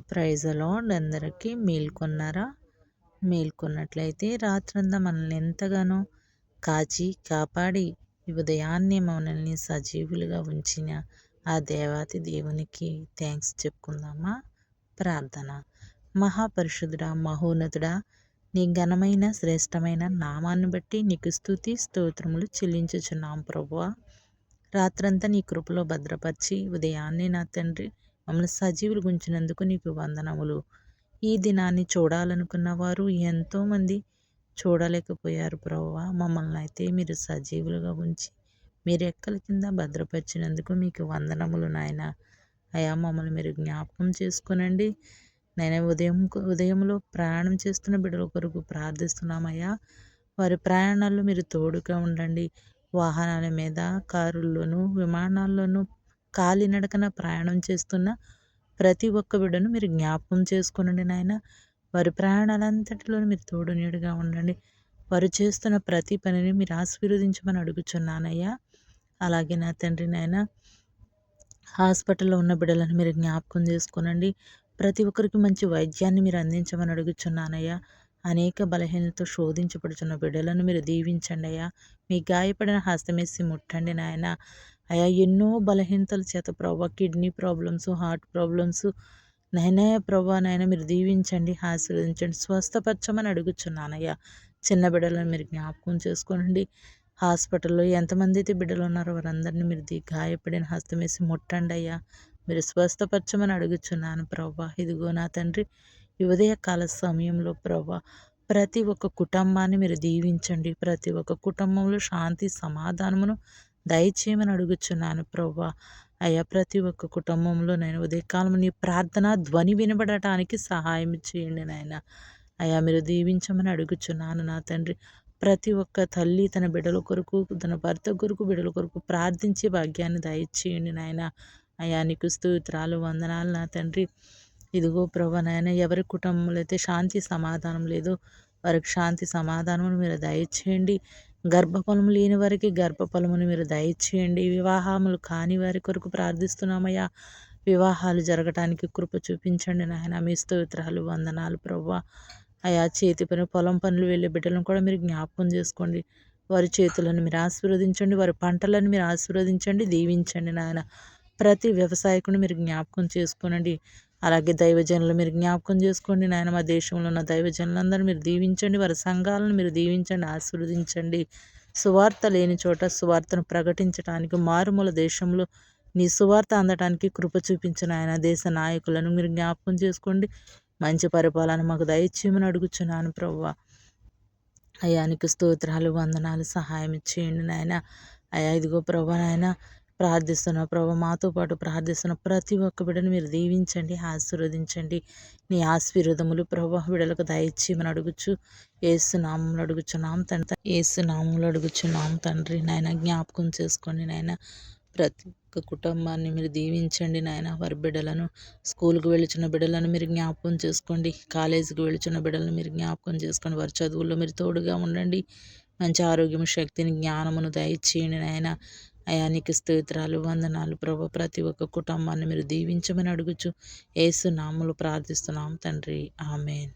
Praise lord అందరికీ మేల్కొన్నారా? మేల్కొన్నట్లయితే రాత్రంతా మనల్ని ఎంతగానో కాచి కాపాడి ఈ ఉదయాన్నే మనల్ని సజీవులుగా ఉంచిన ఆ దేవాతి దేవునికి థ్యాంక్స్ చెప్పుకుందామా? ప్రార్థన. మహాపరిశుద్ధుడా, మహోన్నతుడా, నీ ఘనమైన శ్రేష్టమైన నామాన్ని బట్టి నీకు స్తుతి స్తోత్రములు చెల్లించుచున్నాం ప్రభువా. రాత్రంతా నీ కృపలో భద్రపరిచి ఉదయాన్నే నా తండ్రి మమ్మల్ని సజీవులు గుంచినందుకు నీకు వందనములు. ఈ దినాన్ని చూడాలనుకున్న వారు ఎంతోమంది చూడలేకపోయారు ప్రభువా. మమ్మల్ని అయితే మీరు సజీవులుగా ఉంచి మీరు రెక్కల కింద భద్రపరిచినందుకు మీకు వందనములు నాయన. అయా మమ్మల్ని మీరు జ్ఞాపకం చేసుకునండి నాయన. ఉదయంలో ప్రయాణం చేస్తున్న బిడ్డల కొరకు ప్రార్థిస్తున్నామయ్యా. వారి ప్రయాణాల్లో మీరు తోడుగా ఉండండి. వాహనాల మీద, కారుల్లోనూ, విమానాల్లోనూ, కాలినడకన ప్రయాణం చేస్తున్న ప్రతి ఒక్క బిడ్డను మీరు జ్ఞాపకం చేసుకునండి నాయన. వారి ప్రయాణాలంతటిలోనూ మీరు తోడు నీడుగా ఉండండి. వారు చేస్తున్న ప్రతి పనిని మీరు ఆశీర్వదించమని అడుగుచున్నానయ్యా. అలాగే నా తండ్రి నాయన, హాస్పిటల్లో ఉన్న బిడ్డలను మీరు జ్ఞాపకం చేసుకునండి. ప్రతి ఒక్కరికి మంచి వైద్యాన్ని మీరు అందించమని అడుగుచున్నానయ్యా. అనేక బలహీనతతో శోధించబడుచున్న బిడ్డలను మీరు దీవించండి అయ్యా. మీ గాయపడిన హస్తమేసి ముట్టండి నాయన. అయా ఎన్నో బలహీనతల చేత ప్రభావ, కిడ్నీ ప్రాబ్లమ్స్, హార్ట్ ప్రాబ్లమ్స్ ప్రభా నాయన మీరు దీవించండి, ఆశీర్వదించండి, స్వస్థపరచమని అడుగుచున్నానయ్యా. చిన్న బిడ్డలను మీరు జ్ఞాపకం చేసుకోనండి. హాస్పిటల్లో ఎంతమంది అయితే బిడ్డలు ఉన్నారో వారందరినీ మీరు గాయపడిన హస్తమేసి ముట్టండి అయ్యా. మీరు స్వస్థపరచమని అడుగుచున్నాను ప్రభా. ఇదిగో నా తండ్రి, ఈ ఉదయకాల సమయంలో ప్రభా ప్రతి ఒక్క కుటుంబాన్ని మీరు దీవించండి. ప్రతి ఒక్క కుటుంబంలో శాంతి సమాధానమును దయచేయమని అడుగుచున్నాను ప్రభా. అయ్యా ప్రతి ఒక్క కుటుంబంలో నేను ఉదయకాలం నీ ప్రార్థన ధ్వని వినబడటానికి సహాయం చేయండి నాయన. అయ్యా మీరు దీవించమని అడుగుచున్నాను నా తండ్రి. ప్రతి ఒక్క తల్లి తన బిడ్డల కొరకు, తన భర్త కొరకు, బిడ్డల కొరకు ప్రార్థించే భాగ్యాన్ని దయచేయండి నాయన. అయ్యా నీకు స్తోత్రాలు, వందనాలు నా తండ్రి. ఇదిగో ప్రభా నాయన, ఎవరి కుటుంబంలో అయితే శాంతి సమాధానం లేదో వారికి శాంతి సమాధానం మీరు దయచేయండి. గర్భఫలము లేని వారికి గర్భఫలమును మీరు దయచేయండి. వివాహములు కాని వారి కొరకు ప్రార్థిస్తున్నామయ్యా. వివాహాలు జరగటానికి కృప చూపించండి నాయన. మీ స్తోత్రాలు, వందనాలు ప్రభువా. అయా చేతి పని, పొలం పనులు వెళ్ళే బిడ్డలను కూడా మీరు జ్ఞాపకం చేసుకోండి. వారి చేతులను మీరు ఆశీర్వదించండి. వారి పంటలను మీరు ఆశీర్వదించండి, దీవించండి నాయన. ప్రతి వ్యవసాయకుని మీరు జ్ఞాపకం చేసుకోనండి. అలాగే దైవజనులు మీరు జ్ఞాపకం చేసుకోండి నాయన. మా దేశంలో ఉన్న దైవజనులందరూ మీరు దీవించండి. వారి సంఘాలను మీరు దీవించండి, ఆశీర్వదించండి. సువార్త లేని చోట సువార్తను ప్రకటించడానికి, మారుమూల దేశంలో నీ సువార్త అందటానికి కృప చూపించిన ఆయన దేశ నాయకులను మీరు జ్ఞాపకం చేసుకోండి. మంచి పరిపాలన మాకు దయచేయమని అడుగుచున్నాను ప్రభువా. అయానికి స్తోత్రాలు, వందనాలు, సహాయం చేయండి నాయన. అయా ఇదిగో ప్రభా నాయన, ప్రార్థిస్తున్న ప్రభా, మాతో పాటు ప్రార్థిస్తున్న ప్రతి ఒక్క బిడ్డను మీరు దీవించండి, ఆశీర్వదించండి. నీ ఆశీర్వాదములు ప్రభా బిడ్డలకు దయచేయమని అడుగుచు ఏసునామంలో అడుగుచున్నాం తండ్రి. ఏసునామంలో అడుగుచున్నాం తండ్రి. నాయన జ్ఞాపకం చేసుకోండి నాయన. ప్రతి ఒక్క కుటుంబాన్ని మీరు దీవించండి నాయన. వారి బిడ్డలను, స్కూల్కి వెళుచున్న బిడ్డలను మీరు జ్ఞాపకం చేసుకోండి. కాలేజీకి వెళుచున్న బిడ్డలను మీరు జ్ఞాపకం చేసుకోండి. వారి చదువుల్లో మీరు తోడుగా ఉండండి. మంచి ఆరోగ్యం, శక్తిని, జ్ఞానమును దయచేయండి నాయన. అయా నీకు స్తోత్రాలు, వందనాలు ప్రభు. ప్రతి ఒక్క కుటుంబాన్ని మీరు దీవించమని అడుగుచు యేసు నామములో ప్రార్థిస్తున్నాం తండ్రి. ఆమేన్.